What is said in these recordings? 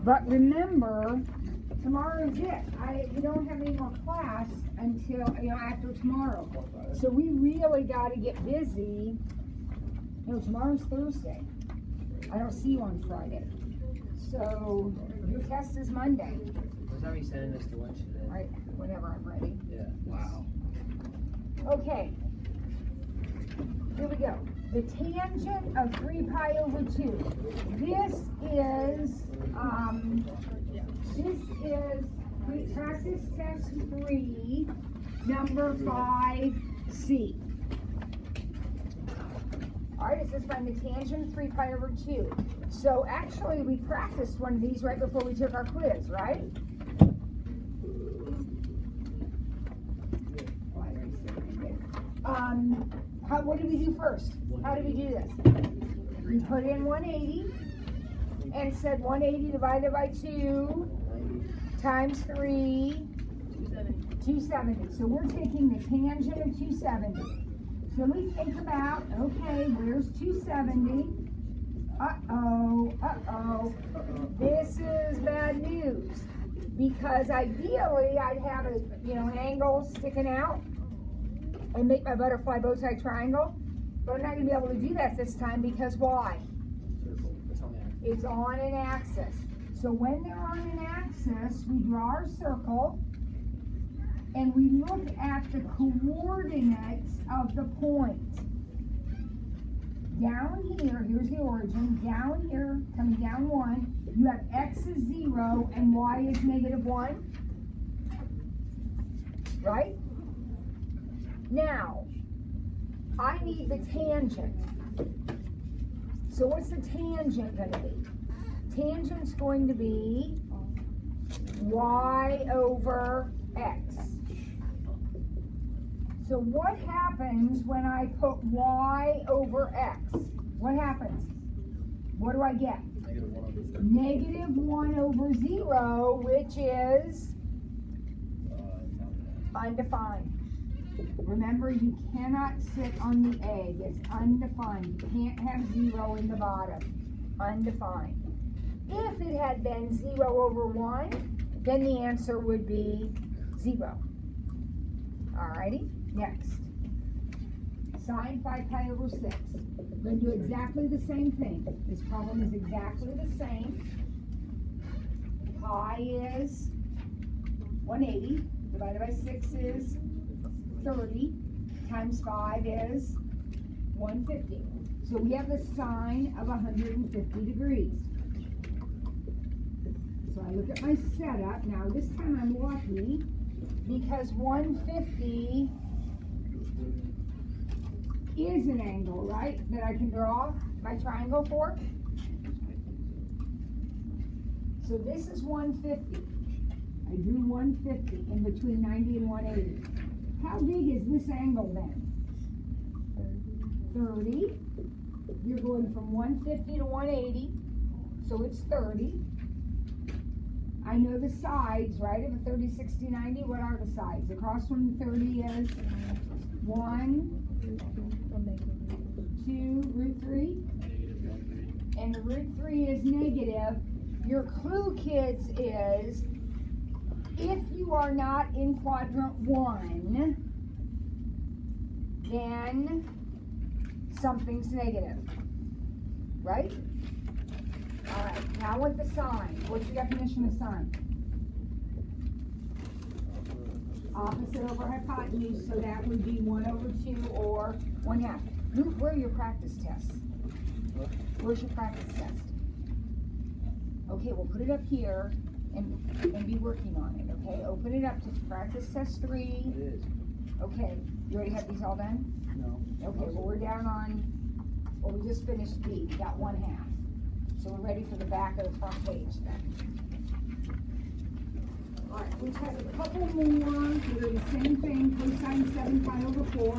But remember, tomorrow is it. We don't have any more class until, after tomorrow. So we really got to get busy. No, tomorrow's Thursday. I don't see you on Friday. So your test is Monday. What time are you sending us to lunch today? Right, whenever I'm ready. Yeah. Wow. Okay. Here we go. The tangent of 3 pi over 2. This is practice test 3, number 5C. All right, it says find the tangent of 3 pi over 2. So actually, we practiced one of these right before we took our quiz, right? What did we do first? How did we do this? We put in 180 and said 180 divided by 2 times 3, 270. So we're taking the tangent of 270. So let me think about, okay, where's 270? Uh-oh. This is bad news. Because ideally, I'd have an angle sticking out and make my butterfly bow tie triangle. But I'm not going to be able to do that this time because why? It's on an axis. So when they're on an axis, we draw our circle and we look at the coordinates of the point. Down here, here's the origin. Down here, coming down 1, you have x is 0 and y is -1. Right? Now, I need the tangent. So what's the tangent going to be? Tangent's going to be y over x. So what happens when I put y over x? What happens? What do I get? -1 over 0, which is undefined. Remember, you cannot sit on the egg. It's undefined. You can't have 0 in the bottom. Undefined. If it had been 0 over 1, then the answer would be 0. Alrighty, next. Sine 5 pi over 6. We're going to do exactly the same thing. This problem is exactly the same. Pi is 180 divided by 6 is 30 times 5 is 150. So we have the sine of 150 degrees. So I look at my setup. Now this time I'm lucky because 150 is an angle, right? That I can draw my triangle for. So this is 150. I drew 150 in between 90 and 180. How big is this angle then? 30. You're going from 150 to 180, so it's 30. I know the sides, right, of a 30, 60, 90. What are the sides? Across from the 30 is 1, 2, root 3. And the root 3 is negative. Your clue, kids, is if you are not in quadrant 1, then something's negative, right? All right, now with the sine. What's the definition of sine? Opposite over hypotenuse, so that would be 1 over 2 or 1/2. Luke, where are your practice tests? Where's your practice test? Okay, we'll put it up here and be working on it, okay? Open it up to practice test 3. It is. Okay, you already have these all done? No. Okay, well we're down on, well we just finished B, we got 1/2. So we're ready for the back of the front page then. All right, we have a couple more that are the same thing, cosine 7 pi over 4.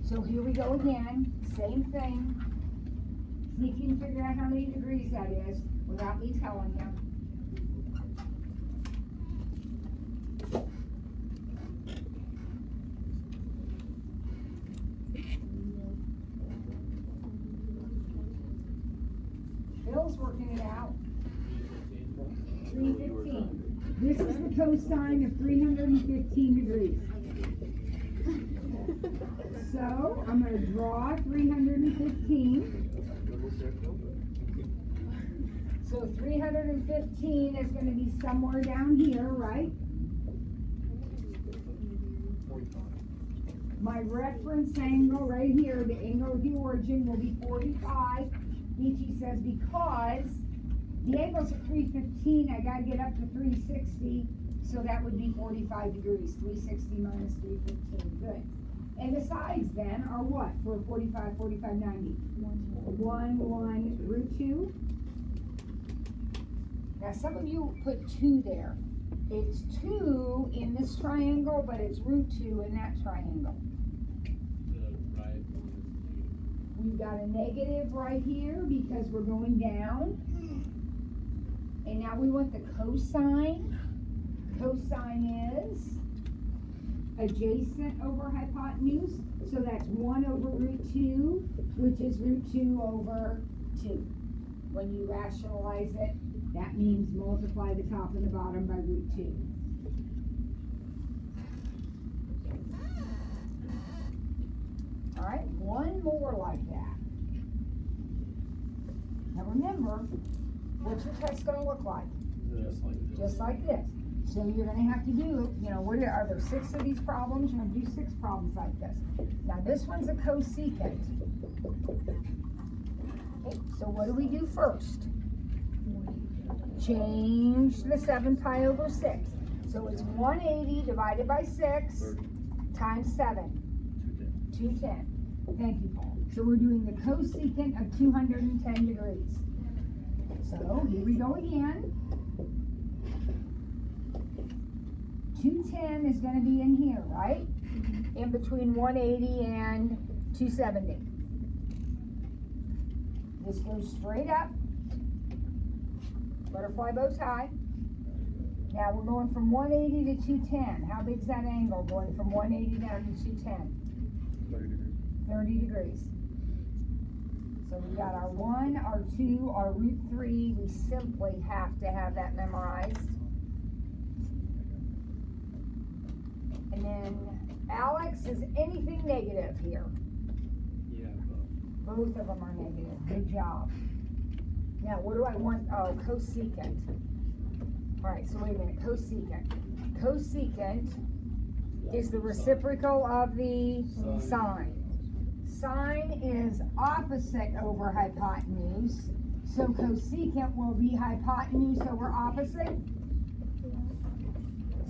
So here we go again, same thing. See if you can figure out how many degrees that is without me telling you. Bill's working it out. 315. This is the cosine of 315 degrees. So I'm going to draw 315. So 315 is going to be somewhere down here, right? My reference angle right here, the angle of the origin, will be 45. Nietzsche says because the angle's at 315, I got to get up to 360, so that would be 45 degrees. 360 minus 315. Good. And the sides then are what for 45, 45, 90? 1 root 2. Now some of you put 2 there. It's 2 in this triangle, but it's root 2 in that triangle. We've got a negative right here because we're going down. And now we want the cosine. Cosine is adjacent over hypotenuse. So that's 1 over root 2, which is root 2 over 2. When you rationalize it, that means multiply the top and the bottom by root 2. All right, one more like that. Now remember, what's your test going to look like? Just like this. So you're going to have to do, you know, are there 6 of these problems? You're going to do 6 problems like this. Now this one's a cosecant. Okay, so what do we do first? Change the 7 pi over 6. So it's 180 divided by 6 times 7. 210. Thank you, Paul. So we're doing the cosecant of 210 degrees. So here we go again. 210 is going to be in here, right? In between 180 and 270. This goes straight up. Butterfly bow tie. Now we're going from 180 to 210. How big's that angle going from 180 down to 210? 30 degrees. So we got our 1, our 2, our root 3. We simply have to have that memorized. And then Alex, is anything negative here? Yeah. Both of them are negative. Good job. Now what do I want? Oh, cosecant. All right, so wait a minute. Cosecant. Cosecant is the reciprocal of the sine. Sine is opposite over hypotenuse, so cosecant will be hypotenuse over opposite.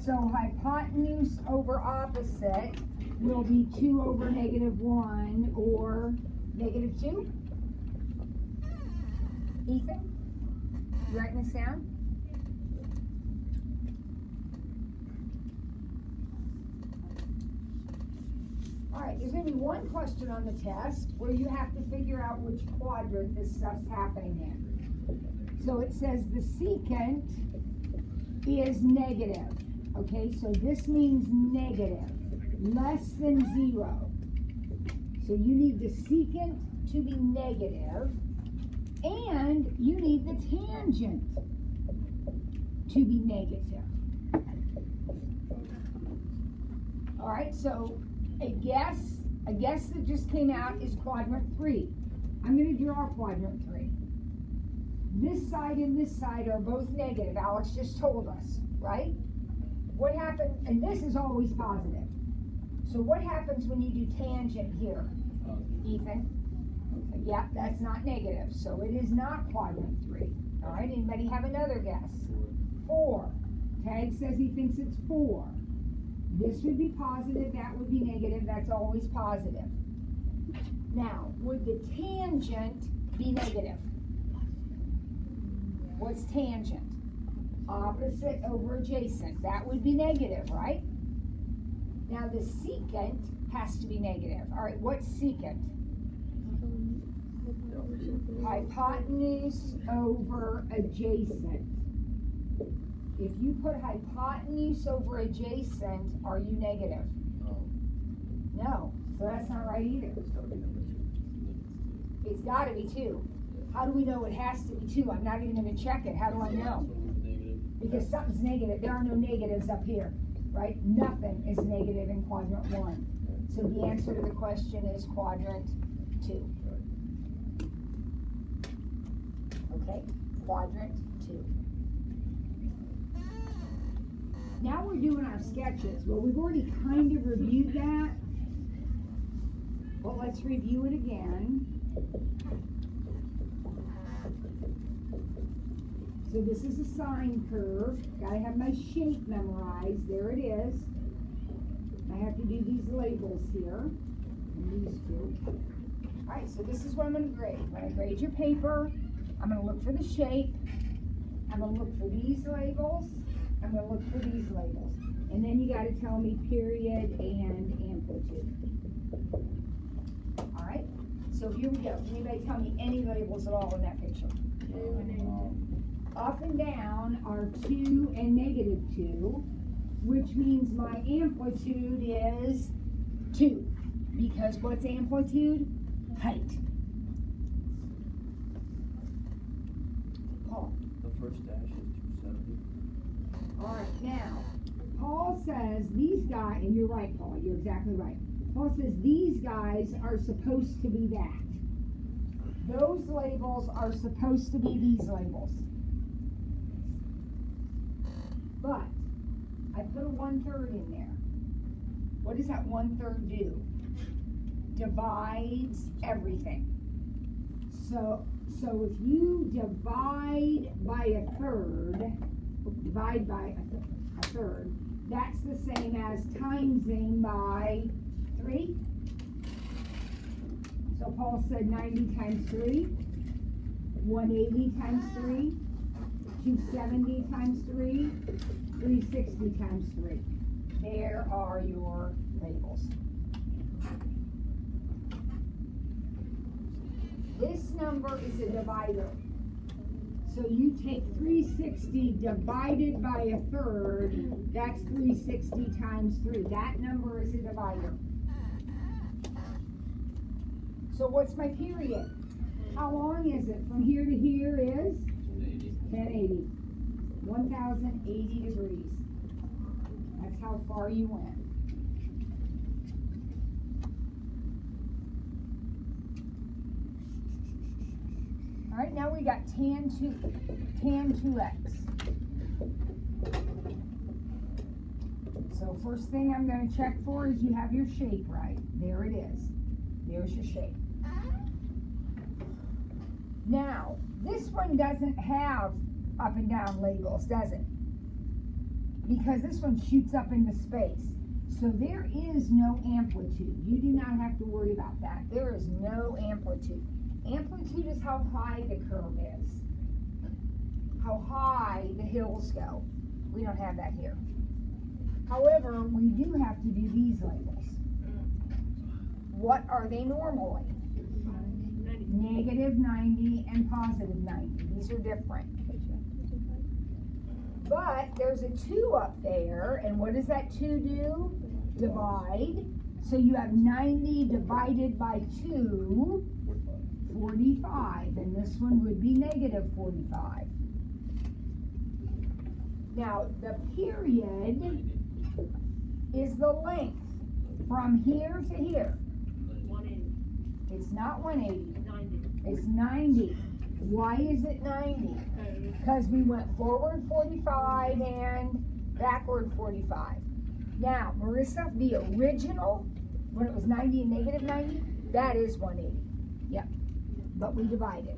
So hypotenuse over opposite will be 2 over -1 or -2. Ethan, you writing this down? All right, there's going to be one question on the test where you have to figure out which quadrant this stuff's happening in. So it says the secant is negative. Okay, so this means negative, less than 0. So you need the secant to be negative, and you need the tangent to be negative. All right, so a guess that just came out is quadrant 3. I'm going to draw quadrant 3. This side and this side are both negative. Alex just told us, right? What happens, and this is always positive. So what happens when you do tangent here, Ethan? Yeah, that's not negative, so it is not quadrant 3. All right, anybody have another guess? 4. Tag says he thinks it's 4. This would be positive, that would be negative, that's always positive. Now, would the tangent be negative? What's tangent? Opposite over adjacent. That would be negative, right? Now the secant has to be negative. All right, what's secant? Hypotenuse over adjacent. If you put hypotenuse over adjacent, are you negative? No. So that's not right either. It's got to be 2. How do we know it has to be 2? I'm not even gonna check it. How do I know? Because something's negative. There are no negatives up here, right? Nothing is negative in quadrant 1. So the answer to the question is quadrant 2. Okay, quadrant 2. Now we're doing our sketches. Well, we've already kind of reviewed that. Well, let's review it again. So this is a sine curve. Gotta have my shape memorized. There it is. I have to do these labels here. And these two. Alright, so this is what I'm gonna grade. When I grade your paper, I'm gonna look for the shape. I'm gonna look for these labels. I'm gonna look for these labels. And then you gotta tell me period and amplitude. Alright, so here we go. Can anybody tell me any labels at all in that picture? Up and down are 2 and -2, which means my amplitude is 2. Because what's amplitude? Height. Paul. The first dash is 270. Alright, now, Paul says these guys, and you're right, Paul, you're exactly right. Paul says these guys are supposed to be that. Those labels are supposed to be these labels. But I put a 1/3 in there. What does that 1/3 do? Divides everything. So if you divide by a third, that's the same as timesing by 3. So Paul said 90 times 3, 180 times 3, 270 times 3, 360 times 3. There are your labels. This number is a divider. So you take 360 divided by a third, that's 360 times 3. That number is a divider. So what's my period? How long is it? From here to here is 1080. 1080 degrees. That's how far you went. All right, now we got tan 2x. So first thing I'm going to check for is you have your shape right. There it is. There's your shape. Now, this one doesn't have up and down labels, does it? Because this one shoots up into space. So there is no amplitude. You do not have to worry about that. There is no amplitude. Amplitude is how high the curve is. How high the hills go. We don't have that here. However, we do have to do these labels. What are they normally? -90 and +90. These are different. But there's a 2 up there, and what does that 2 do? Divide. So you have 90 divided by 2, 45, and this one would be -45. Now, the period is the length from here to here. 180. It's not 180. 90. It's 90. Why is it 90? Because we went forward 45 and backward 45. Now, Marissa, the original, when it was 90 and -90, that is 180. Yep. But we divided.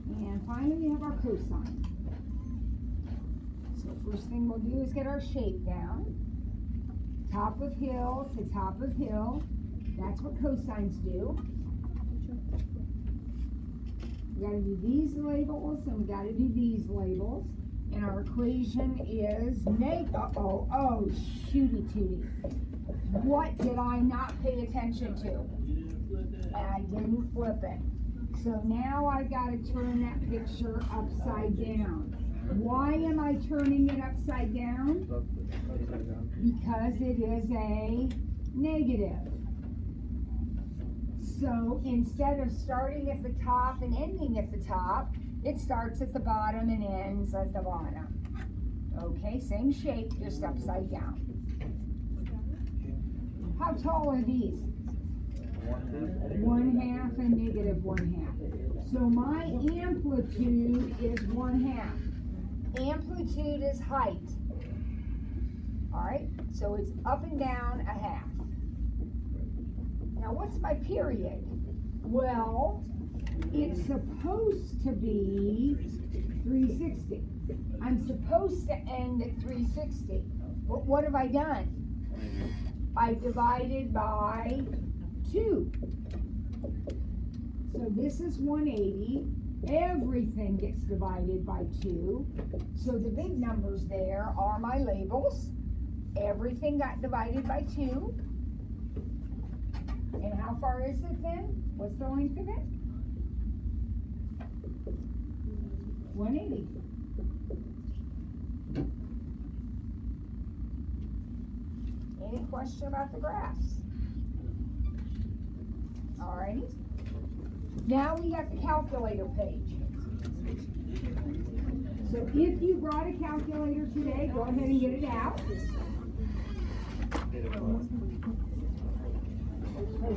And finally, we have our cosine. So first thing we'll do is get our shape down. Top of hill to top of hill. That's what cosines do. We gotta do these labels and we gotta do these labels. And our equation is oh, shooty tooty. What did I not pay attention to? I didn't flip it. So now I gotta turn that picture upside down. Why am I turning it upside down? Because it is a negative. So instead of starting at the top and ending at the top, it starts at the bottom and ends at the bottom. Okay, same shape, just upside down. How tall are these? 1/2 and -1/2. So my amplitude is 1/2. Amplitude is height. Alright, so it's up and down 1/2. Now what's my period? Well, it's supposed to be 360. I'm supposed to end at 360. But what have I done? I've divided by 2. So this is 180. Everything gets divided by 2. So the big numbers there are my labels. Everything got divided by 2. And how far is it then? What's the length of it? 180. Any question about the graphs? Alrighty. Now we got the calculator page. So if you brought a calculator today, go ahead and get it out.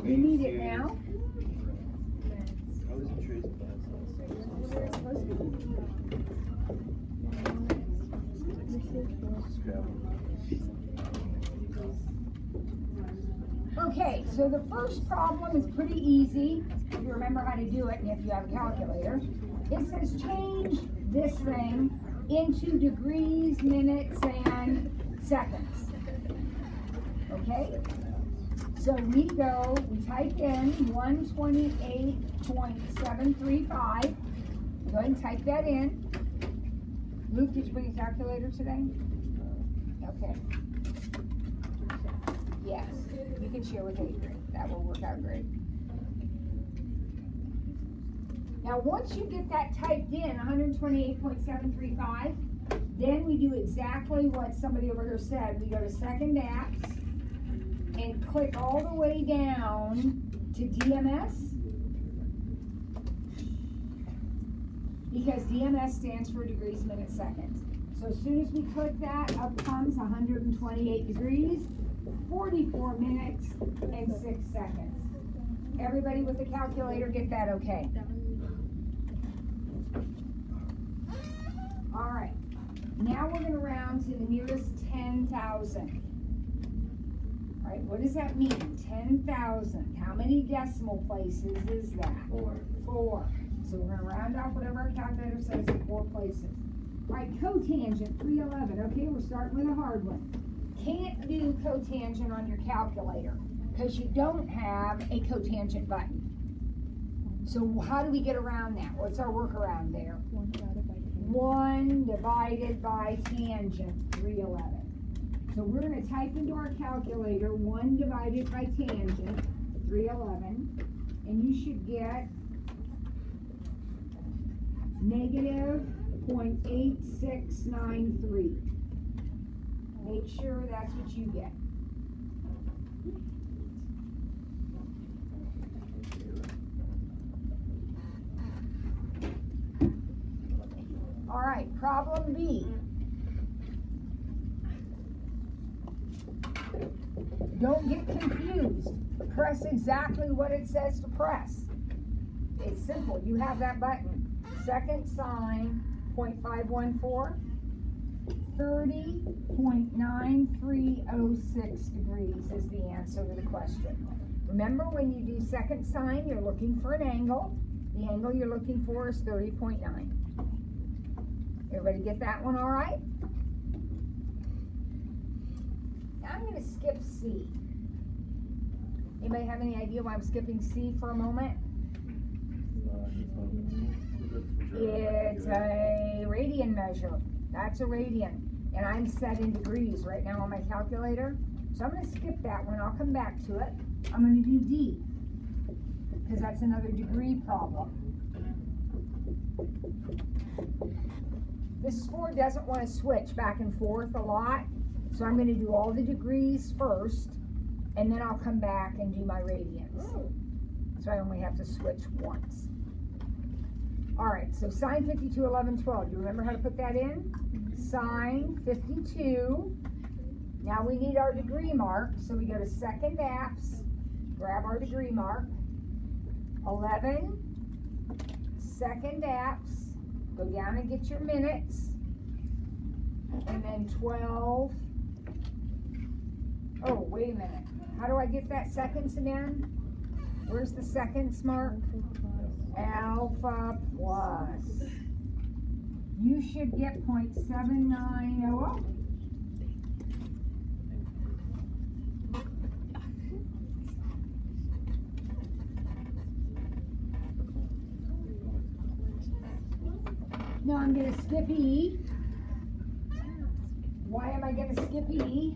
You need it now. Okay, so the first problem is pretty easy if you remember how to do it and if you have a calculator. It says change this thing into degrees, minutes, and seconds. Okay? So we type in 128.735. Go ahead and type that in. Luke, did you bring a calculator today? Okay. Yes, you can share with Adrian. That will work out great. Now, once you get that typed in, 128.735, then we do exactly what somebody over here said. We go to Second Apps and click all the way down to DMS, because DMS stands for degrees, minutes, seconds. So as soon as we click that, up comes 128 degrees, 44 minutes, and 6 seconds. Everybody with a calculator get that okay? All right, now we're going to round to the nearest 10,000. All right, what does that mean? 10,000. How many decimal places is that? 4. So we're going to round off whatever our calculator says to 4 places. All right, cotangent, 311. Okay, we're starting with a hard one. Can't do cotangent on your calculator because you don't have a cotangent button. So how do we get around that? What's our workaround there? 1 divided by tangent, 311. So we're going to type into our calculator 1 divided by tangent, 311, and you should get -0.8693. Make sure that's what you get. All right, problem B. Don't get confused. Press exactly what it says to press. It's simple. You have that button. Second sign, 0.514, 30.9306 degrees is the answer to the question. Remember, when you do second sign, you're looking for an angle. The angle you're looking for is 30.9. Everybody get that one all right? Now I'm going to skip C. Anybody have any idea why I'm skipping C for a moment? It's a radian measure. That's a radian. And I'm set in degrees right now on my calculator. So I'm going to skip that one. I'll come back to it. I'm going to do D, because that's another degree problem. This 4 doesn't want to switch back and forth a lot. So I'm going to do all the degrees first, and then I'll come back and do my radians. So I only have to switch once. All right, so sine 52, 11, 12. Do you remember how to put that in? Sine 52. Now we need our degree mark, so we go to second apps, grab our degree mark. 11, second apps, go down and get your minutes. And then 12. Oh, wait a minute. How do I get that seconds again? Where's the seconds mark? Alpha plus. You should get 0.790. Now I'm going to skip E. Why am I going to skip E?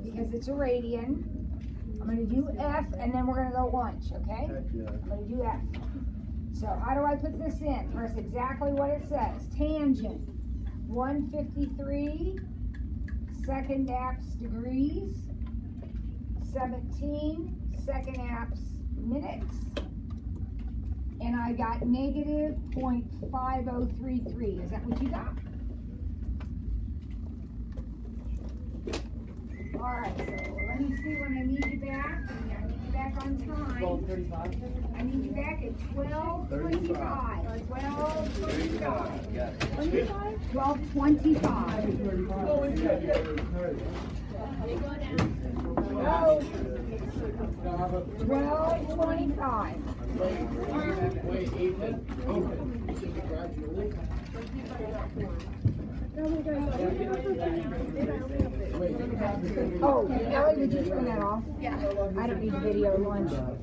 Because it's a radian. I'm going to do F and then we're going to go lunch, okay? I'm going to do F. So how do I put this in? Press exactly what it says. Tangent 153, second apps degrees, 17, second apps minutes, and I got negative 0.5033. Is that what you got? All right, so let me see when I need you back. I need you back on time. 12:35. I need you back at 12:25. 12:25. 12:25. 12:25. Wait, Ethan. Oh, Ellie, would you turn that off? Yeah. I don't need video lunch.